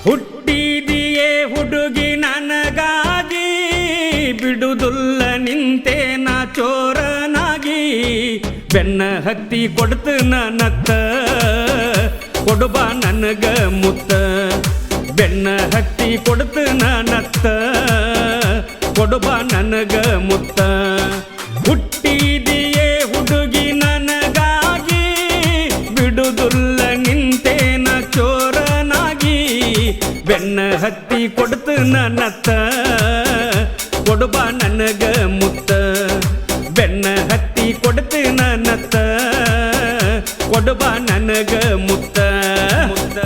ಹುಟ್ಟಿದಿಯೇ ಹುಡುಗಿ ನನಗಾಗಿ, ಬಿಡುದುಲ್ಲ ನಿಂತೇನ ಚೋರನಾಗಿ. ಬೆನ್ನ ಹತ್ತಿ ಕೊಡ್ತು ನತ್ತ, ಕೊಡುಬಾ ನನಗ ಮುತ್ತ. ಬೆನ್ನ ಹತ್ತಿ ಕೊಡ್ತು ನತ್ತ, ಕೊಡುಬಾ ನನಗ ಮುತ್ತ. ಹುಟ್ಟಿದಿಯೇ ಹುಡುಗಿ ನನಗಾಗಿ, ಬಿಡುದುಲ್ಲ ನಿಂತೇನ ಚೋರನಾಗಿ. ಬೆನ್ನ ಹತ್ತಿ ಕೊಡ್ತು ನತ್ತ, ಕೊಡುಬಾ ನನಗ ಮುತ್ತ. ಬೆನ್ನ ಹತ್ತಿ ಕೊಡ್ತು ನತ್ತ, ಕೊಡುಬಾ ನನಗ ಮುತ್ತ. ಮುತ್ತ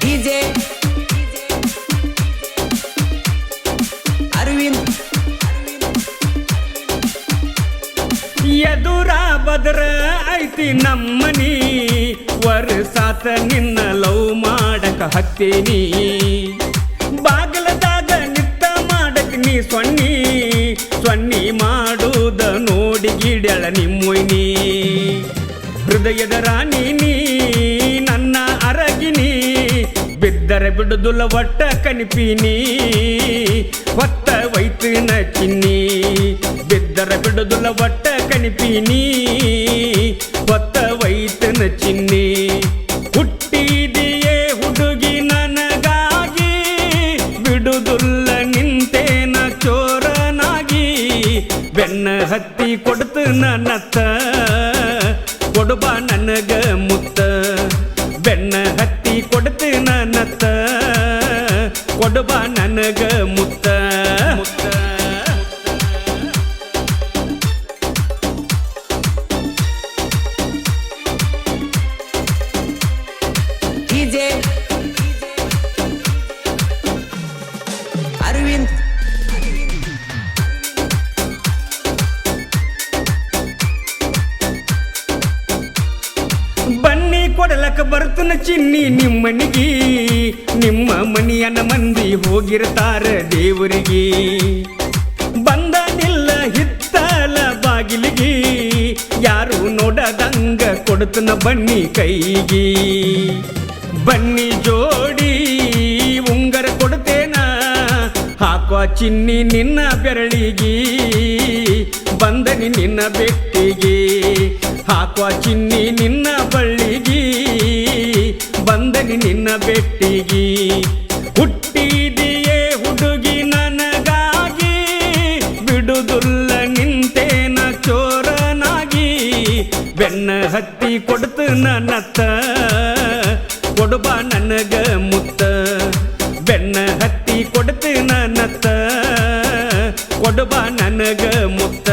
DJ ಅರವಿಂದ್. ಎದುರ ಬದ್ರ ಐತಿ ನಮ್ಮನಿ, ವರ್ಷಾತ ನಿನ್ನ ಲವ್ ಮಾಡಕ ಹತ್ತೀನಿ. ಬಾಗಲದಾಗ ನಿತ್ತ ಮಾಡಕ್ ನೀ ಸೊನ್ನಿ, ಸೊನ್ನಿ ಮಾಡುದ ನೋಡಿ ಗಿಡ್ಯಾಳ ನಿಮ್ಮೊಯ್ನಿ. ಹೃದಯದ ರಾಣಿ ನೀ ನನ್ನ ಅರಗಿನಿ, ಬಿದ್ದರೆ ಬಿಡುದುಲ್ಲ ಒಟ್ಟ ಕನಿಪಿನಿ. ಹೊತ್ತ ವೈತಿನ ಚಿನ್ನಿ, ಬಿದ್ದರೆ ಬಿಡುದುಲ್ಲ ಒಟ್ಟ ಕನಿಪಿನಿ. ಹೊತ್ತ ವೈತಿನ ಚಿನ್ನಿ. ಹುಟ್ಟಿದಿಯೇ ಹುಡುಗಿ ನನಗಾಗಿ, ಬಿಡುದುಲ್ಲ ನಿಂತೇನ ಚೋರನಾಗಿ. ಬೆನ್ನ ಹತ್ತಿ ಕೊಡ್ತು ನತ್ತ, ಕೊಡುಬಾ ನನಗ ಮುತ್ತ. ಬೆನ್ನ ಹತ್ತಿ ಕೊಡ್ತು ನತ್ತ, ಕೊಡುಬಾ ನನಗ ಮುತ್ತ. ಮುತ್ತ DJ ಅರವಿಂದ್. ಬನ್ನಿ ಕೊಡಲಕ್ಕ ಬರ್ತನ ಚಿನ್ನಿ ನಿಮ್ಮನಿಗಿ. ನಿಮ್ಮ ಮನಿಯನ ಮಂದಿ ಹೋಗಿರ್ತಾರ ದೇವರಿಗೆ. ಬಂದನಿಲ್ಲ ಹಿತ್ತಲ ಬಾಗಿಲಿಗಿ, ಯಾರು ನೋಡದಂಗ ಕೊಡ್ತನ ಬನ್ನಿ ಕೈಗಿ. ಬನ್ನಿ ಜೋಡಿ ಉಂಗರ ಕೊಡ್ತೇನ, ಹಾಕುವ ಚಿನ್ನಿ ನಿನ್ನ ಬೆರಳಿಗಿ. ಬಂದನಿ ನಿನ್ನ ಬೆಟ್ಟಿಗೆ, ಹಾಕುವ ಚಿನ್ನಿ ನಿನ್ನ ಬಳ್ಳಿಗಿ. ಬಂದನಿ ನಿನ್ನ ಬೆಟ್ಟಿಗಿ. ಹುಟ್ಟಿದಿಯೇ ಹುಡುಗಿ ನನಗಾಗಿ, ಬಿಡುದುಲ್ಲ ನಿಂತೇನ ಚೋರನಾಗಿ. ಬೆನ್ನ ಹತ್ತಿ ಕೊಡ್ತು ನತ್ತ, ಕೊಡುಬಾ ನನಗ ಮುತ್ತ. ಬೆನ್ನ ಹತ್ತಿ ಕೊಡ್ತು ನತ್ತ, ಕೊಡುಬಾ ನನಗ ಮುತ್ತ.